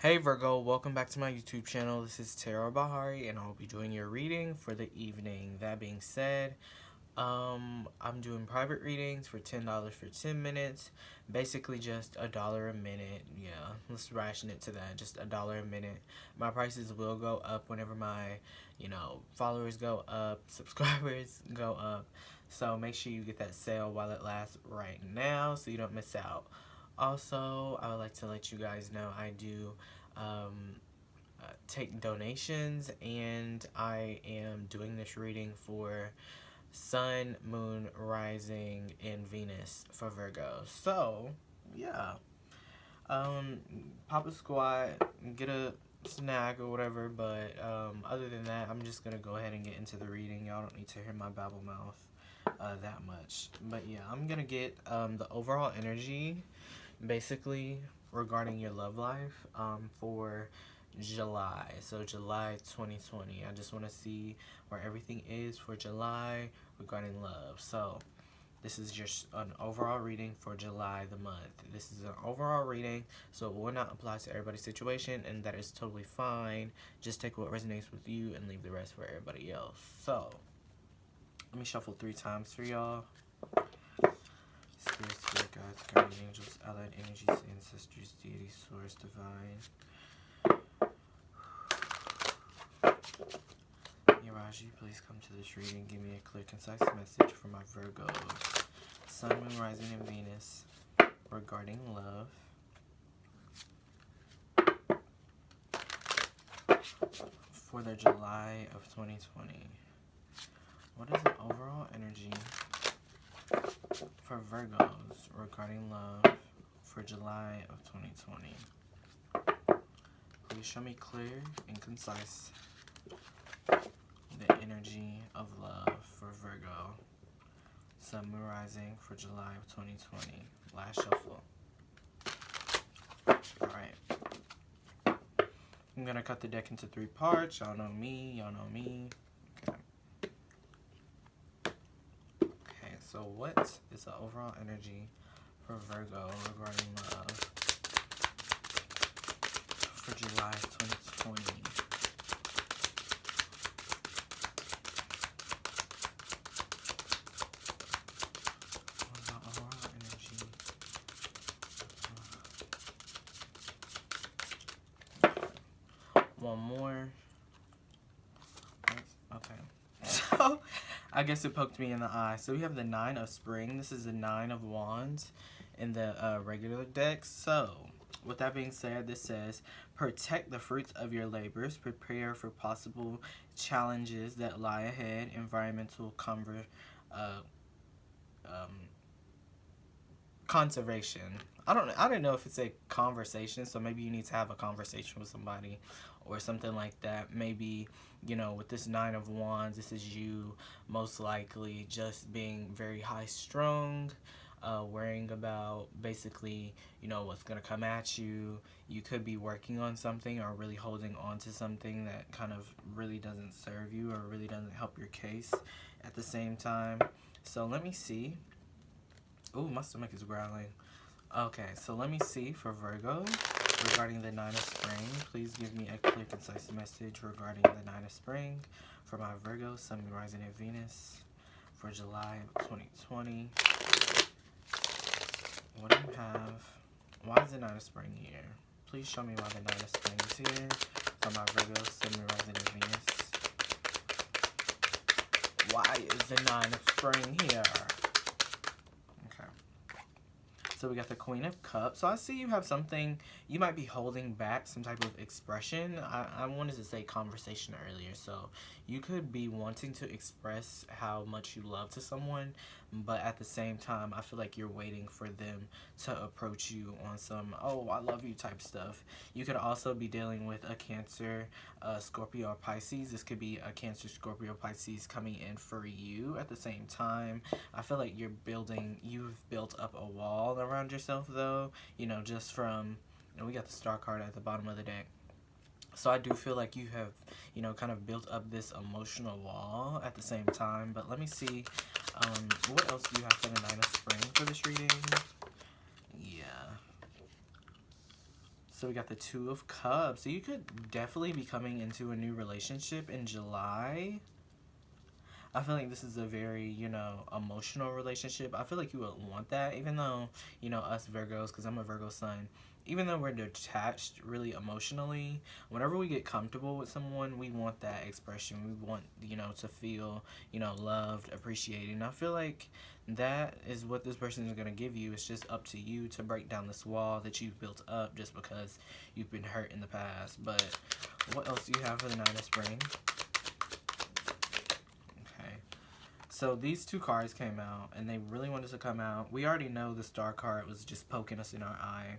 Hey Virgo, welcome back to my YouTube channel. This is tarotbyhari and I'll be doing your reading for the evening. That being said, I'm doing private readings for $10 for 10 minutes. Basically just $1 a minute. Yeah, let's ration it to that. Just $1 a minute. My prices will go up whenever my, followers go up, subscribers go up. So make sure you get that sale while it lasts right now so you don't miss out. Also, I would like to let you guys know I do take donations, and I am doing this reading for Sun, Moon, Rising, and Venus for Virgo. So, yeah. Pop a squat, get a snack or whatever, but other than that, I'm just going to go ahead and get into the reading. Y'all don't need to hear my babble mouth that much. But yeah, I'm going to get the overall energy basically regarding your love life for July. So July 2020. I just want to see where everything is for July regarding love. So this is just an overall reading for July, the month. This is an overall reading, so it will not apply to everybody's situation, and that is totally fine. Just take what resonates with you and leave the rest for everybody else. So let me shuffle 3 times for y'all. Spirits, spirit guides, guardian angels, allied energies, ancestors, deity, source, divine. JHariEE, please come to this reading. Give me a clear, concise message for my Virgos. Sun, Moon, Rising, and Venus regarding love. For the July of 2020. What is the overall energy for Virgos regarding love for July of 2020? Please show me clear and concise the energy of love for Virgo. Sun, Moon, Rising for July of 2020. Last shuffle. Alright. I'm going to cut the deck into 3 parts. Y'all know me. Y'all know me. Okay. Okay, so what is the overall energy for Virgo regarding love for July 2020? What is the overall energy? One more. Okay. So, I guess it poked me in the eye. So we have the 9 of Spring. This is the 9 of Wands in the regular deck. So, with that being said, this says, protect the fruits of your labors. Prepare for possible challenges that lie ahead. Environmental conservation. I don't know if it's a conversation, so maybe you need to have a conversation with somebody or something like that. Maybe, with this 9 of Wands, this is you most likely just being very high strung, worrying about basically, what's going to come at you. You could be working on something or really holding on to something that kind of really doesn't serve you or really doesn't help your case at the same time. So let me see. Ooh, my stomach is growling. Okay, so let me see for Virgo regarding the 9 of Spring. Please give me a clear, concise message regarding the 9 of Spring for my Virgo, Sun, Moon, Rising, and Venus for July of 2020. What do you have? Why is the 9 of Spring here? Please show me why the 9 of Spring is here for my Virgo, Sun, Moon, Rising, and Venus. Why is the 9 of Spring here? So we got the Queen of Cups. So I see you have something, you might be holding back some type of expression. I wanted to say conversation earlier. So you could be wanting to express how much you love to someone, but at the same time, I feel like you're waiting for them to approach you on some, oh, I love you type stuff. You could also be dealing with a Cancer, Scorpio, or Pisces. This could be a Cancer, Scorpio, Pisces coming in for you at the same time. I feel like you've built up a wall around yourself, though, just from, we got the Star card at the bottom of the deck. So I do feel like you have, kind of built up this emotional wall at the same time. But let me see, what else do you have for the 9 of Spring for this reading? Yeah. So we got the Two of Cups. So you could definitely be coming into a new relationship in July. I feel like this is a very, you know, emotional relationship. I feel like you would want that, even though, you know, us Virgos, because I'm a Virgo sun, even though we're detached really emotionally, whenever we get comfortable with someone, we want that expression. We want, you know, to feel, you know, loved, appreciated. And I feel like that is what this person is going to give you. It's just up to you to break down this wall that you've built up just because you've been hurt in the past. But what else do you have for the Nine of Spring? So these two cards came out, and they really wanted to come out. We already know the Star card was just poking us in our eye.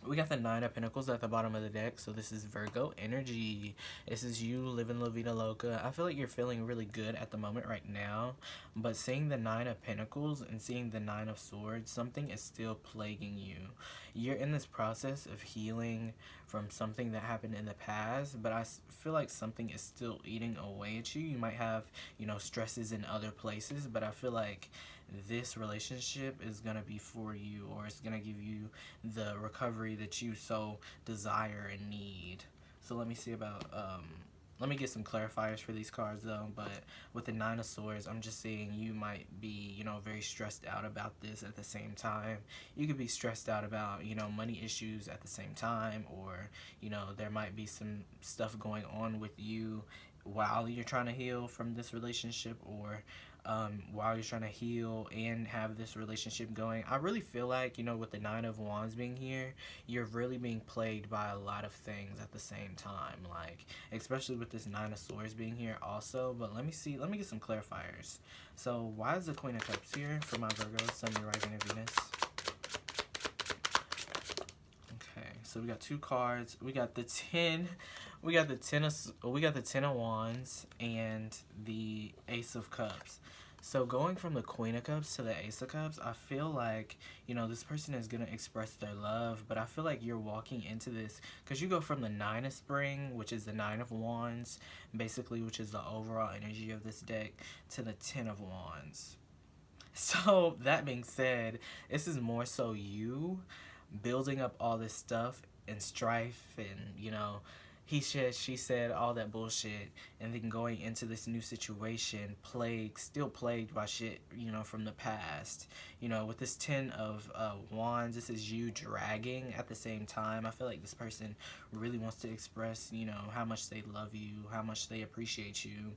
We got the Nine of Pentacles at the bottom of the deck, so this is Virgo energy. This is you living La Vida Loca. I feel like you're feeling really good at the moment right now, but seeing the Nine of Pentacles and seeing the Nine of Swords, something is still plaguing you. You're in this process of healing from something that happened in the past, but I feel like something is still eating away at you. You might have, you know, stresses in other places, but I feel like this relationship is going to be for you, or it's going to give you the recovery that you so desire and need. So let me see about let me get some clarifiers for these cards though. But with the Nine of Swords, I'm just saying you might be, you know, very stressed out about this at the same time. You could be stressed out about, you know, money issues at the same time, or, you know, there might be some stuff going on with you while you're trying to heal from this relationship, or while you're trying to heal and have this relationship going. I really feel like, you know, with the Nine of Wands being here, you're really being plagued by a lot of things at the same time, like especially with this Nine of Swords being here also. But let me get some clarifiers. So why is the Queen of Cups here for my Virgo, Sun, rising, and Venus? Okay, so we got two cards. We got the 10 of Wands and the Ace of Cups. So going from the Queen of Cups to the Ace of Cups, I feel like, you know, this person is going to express their love, but I feel like you're walking into this because you go from the Nine of Spring, which is the Nine of Wands, basically, which is the overall energy of this deck, to the 10 of Wands. So that being said, this is more so you building up all this stuff and strife and, you know, he said, she said, all that bullshit, and then going into this new situation, still plagued by shit, you know, from the past. You know, with this 10 of Wands, this is you dragging at the same time. I feel like this person really wants to express, you know, how much they love you, how much they appreciate you,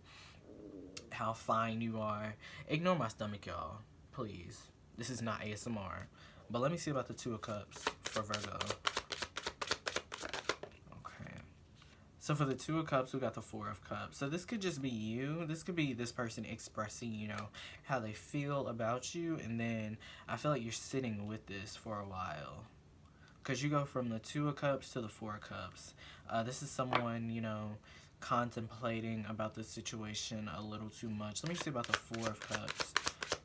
how fine you are. Ignore my stomach, y'all, please. This is not ASMR. But let me see about the Two of Cups for Virgo. So for the Two of Cups, we got the Four of Cups. So this could just be you. This could be this person expressing, you know, how they feel about you. And then I feel like you're sitting with this for a while. Because you go from the Two of Cups to the Four of Cups. This is someone, you know, contemplating about this situation a little too much. Let me see about the Four of Cups.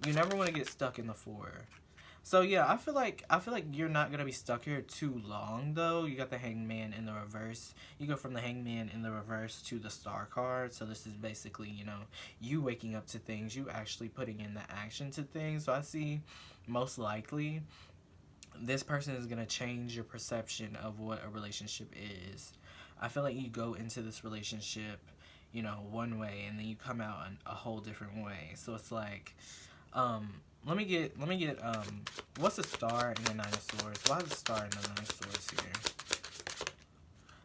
You never want to get stuck in the Four. So yeah, I feel like you're not gonna be stuck here too long though. You got the Hangman in the reverse. You go from the Hangman in the reverse to the Star card. So this is basically, you know, you waking up to things, you actually putting in the action to things. So I see most likely this person is gonna change your perception of what a relationship is. I feel like you go into this relationship, you know, one way, and then you come out in a whole different way. So it's like, let me get, what's the Star and the Nine of Swords? Why is the Star and the Nine of Swords here?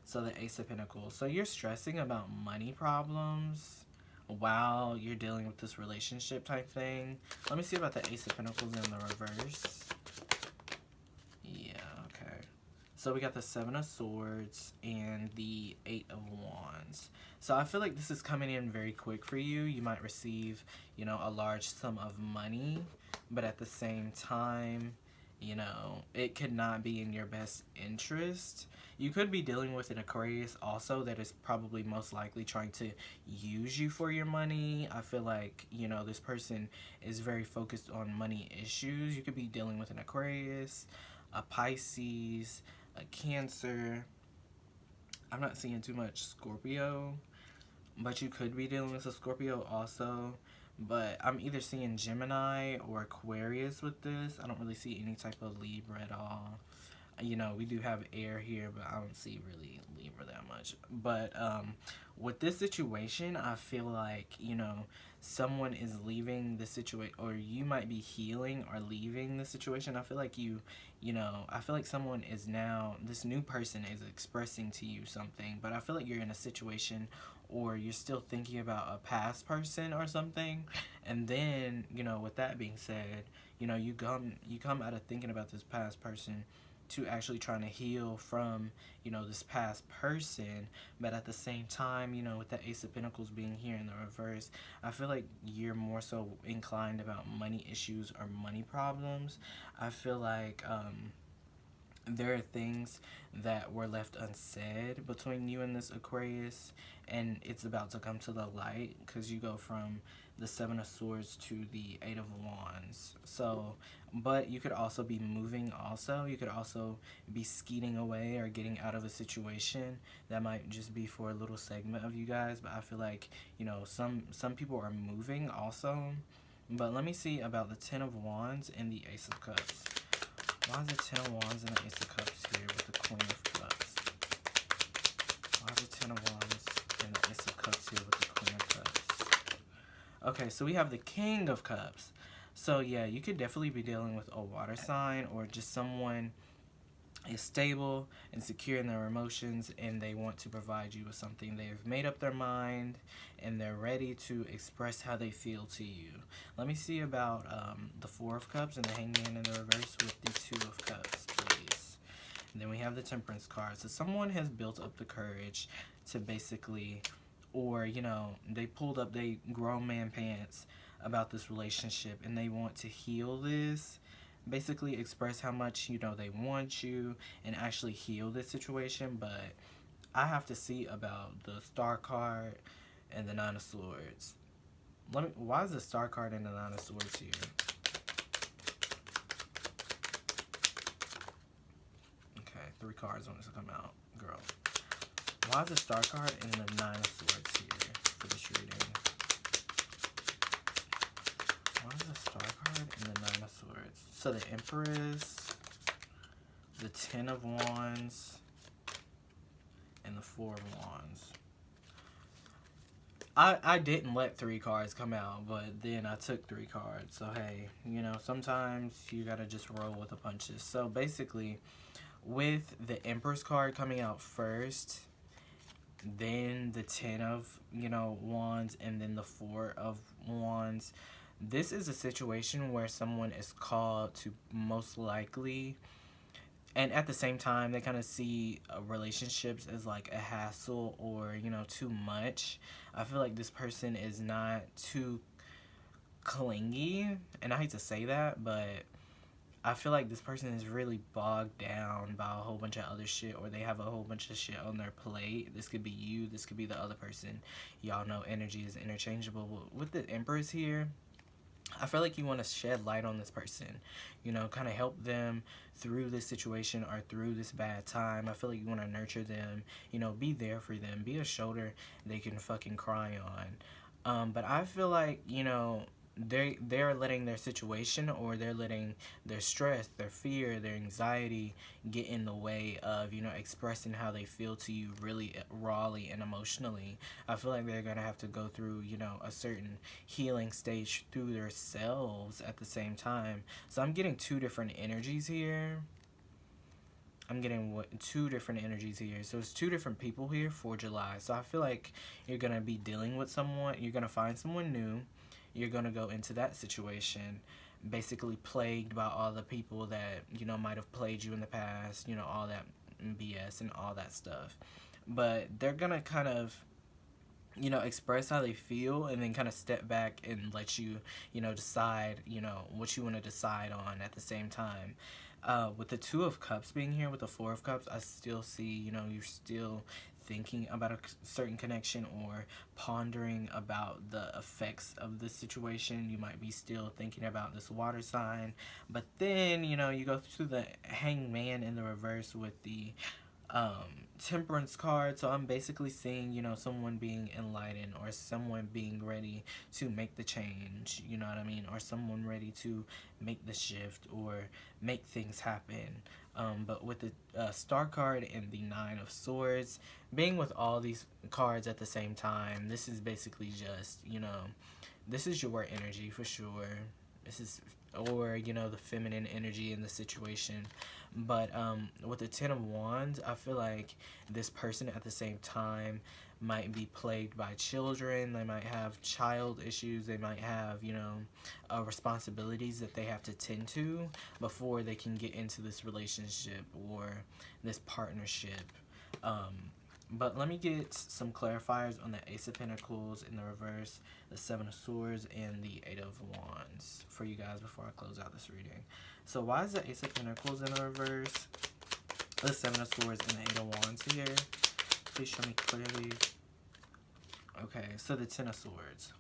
So the Ace of Pentacles. So you're stressing about money problems while you're dealing with this relationship type thing. Let me see about the Ace of Pentacles in the reverse. Yeah, okay. So we got the Seven of Swords and the Eight of Wands. So I feel like this is coming in very quick for you. You might receive, you know, a large sum of money, but at the same time, you know, it could not be in your best interest. You could be dealing with an Aquarius also that is probably most likely trying to use you for your money. I feel like, you know, this person is very focused on money issues. You could be dealing with an Aquarius, a Pisces, a Cancer. I'm not seeing too much Scorpio, but you could be dealing with a Scorpio also. But I'm either seeing Gemini or Aquarius with this. I don't really see any type of Libra at all. You know, we do have air here, but I don't see really Libra that much. But with this situation, I feel like, you know, someone is leaving the situation, or you might be healing or leaving the situation. I feel like you know, I feel like someone is now, this new person is expressing to you something, but I feel like you're in a situation, or you're still thinking about a past person or something. And then, you know, with that being said, you know, you come out of thinking about this past person to actually trying to heal from, you know, this past person. But at the same time, you know, with the Ace of Pentacles being here in the reverse, I feel like you're more so inclined about money issues or money problems. I feel like there are things that were left unsaid between you and this Aquarius, and it's about to come to the light, because you go from the Seven of Swords to the Eight of Wands. So, but you could also be moving also. You could also be skeeting away or getting out of a situation. That might just be for a little segment of you guys, but I feel like, you know, some people are moving also. But let me see about the Ten of Wands and the Ace of Cups. Why is the Ten of Wands and the Ace of Cups here with the Queen of Cups? Why is the Ten of Wands and the Ace of Cups here with the Queen of Cups? Okay, so we have the King of Cups. So yeah, you could definitely be dealing with a water sign, or just someone is stable and secure in their emotions, and they want to provide you with something. They've made up their mind and they're ready to express how they feel to you. Let me see about the Four of Cups and the Hangman in the reverse with the Two of Cups, please. And then we have the Temperance card. So someone has built up the courage to basically, or, you know, they pulled up they grown man pants about this relationship, and they want to heal this, basically express how much, you know, they want you, and actually heal this situation. But I have to see about the Star card and the Nine of Swords. Why is the Star card and the Nine of Swords here? Okay, 3 cards want to come out, girl. Why is the Star card and the Nine of Swords here for this reading? Why is the Star card and the Nine of Swords? So the Empress, the Ten of Wands, and the Four of Wands. I didn't let 3 cards come out, but then I took 3 cards. So hey, you know, sometimes you gotta just roll with the punches. So basically, with the Empress card coming out first, then the Ten of, you know, Wands, and then the Four of Wands, this is a situation where someone is called to most likely, and at the same time, they kind of see relationships as like a hassle, or, you know, too much. I feel like this person is not too clingy, and I hate to say that, but I feel like this person is really bogged down by a whole bunch of other shit, or they have a whole bunch of shit on their plate. This could be you, this could be the other person. Y'all know energy is interchangeable. With the Empress here, I feel like you want to shed light on this person, you know, kind of help them through this situation or through this bad time. I feel like you want to nurture them, you know, be there for them, be a shoulder they can fucking cry on. But I feel like, you know, they're letting their situation, or they're letting their stress, their fear, their anxiety get in the way of, you know, expressing how they feel to you really rawly and emotionally. I feel like they're gonna have to go through, you know, a certain healing stage through themselves at the same time. So I'm getting 2 different energies here. I'm getting 2 different energies here. So it's 2 different people here for July. So I feel like you're gonna be dealing with someone, you're gonna find someone new. You're going to go into that situation basically plagued by all the people that, you know, might have played you in the past, you know, all that BS and all that stuff. But they're going to kind of, you know, express how they feel, and then kind of step back and let you, you know, decide, you know, what you want to decide on at the same time. With the Two of Cups being here with the Four of Cups, I still see, you know, you're still thinking about a certain connection, or pondering about the effects of this situation. You might be still thinking about this water sign, but then, you know, you go through the Hangman in the reverse with the Temperance card. So I'm basically seeing, you know, someone being enlightened, or someone being ready to make the change, you know what I mean, or someone ready to make the shift or make things happen. But with the Star card and the Nine of Swords, being with all these cards at the same time, this is basically just, you know, this is your energy for sure. This is, or, you know, the feminine energy in the situation. But with the Ten of Wands, I feel like this person at the same time might be plagued by children. They might have child issues. They might have, you know, responsibilities that they have to tend to before they can get into this relationship or this partnership. But let me get some clarifiers on the Ace of Pentacles in the reverse, the Seven of Swords, and the Eight of Wands for you guys before I close out this reading. So why is the Ace of Pentacles in the reverse, the Seven of Swords, and the Eight of Wands here? Please show me clearly. Okay, so the Ten of Swords.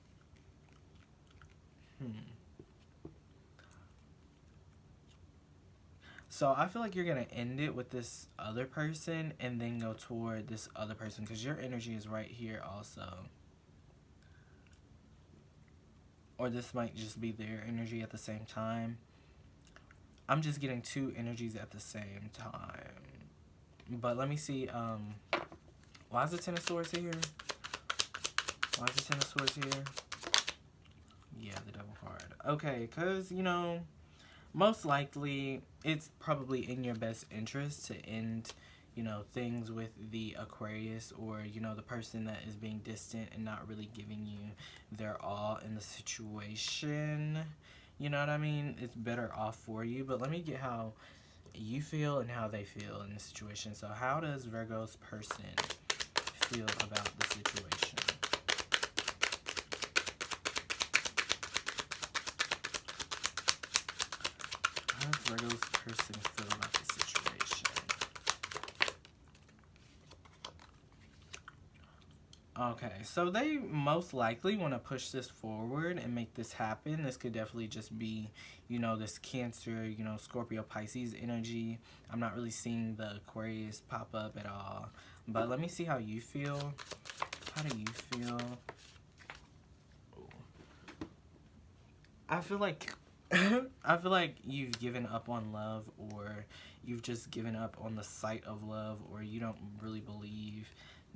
So I feel like you're going to end it with this other person and then go toward this other person, because your energy is right here also. Or this might just be their energy at the same time. I'm just getting two energies at the same time. But let me see. Why is the Ten of Swords here? Why is the Ten of Swords here? Yeah, the Devil card. Okay, because, you know, most likely it's probably in your best interest to end, you know, things with the Aquarius, or, you know, the person that is being distant and not really giving you their all in the situation. You know what I mean? It's better off for you. But let me get how you feel and how they feel in the situation. So how does Virgo's person feel about the situation? How does Virgo's person feel about the situation? Okay, so they most likely want to push this forward and make this happen. This could definitely just be, you know, this Cancer, you know, Scorpio, Pisces energy. I'm not really seeing the Aquarius pop up at all. But let me see how you feel. How do you feel? I feel like I feel like you've given up on love, or you've just given up on the sight of love, or you don't really believe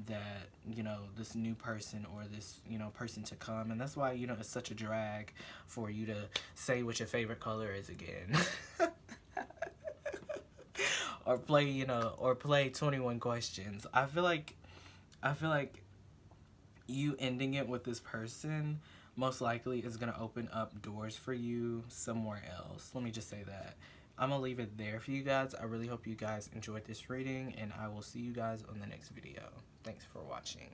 that, you know, this new person or this, you know, person to come. And that's why, you know, it's such a drag for you to say what your favorite color is again. Or play, you know, or play 21 questions. I feel like you ending it with this person most likely is going to open up doors for you somewhere else. Let me just say that. I'm going to leave it there for you guys. I really hope you guys enjoyed this reading, and I will see you guys on the next video. Thanks for watching.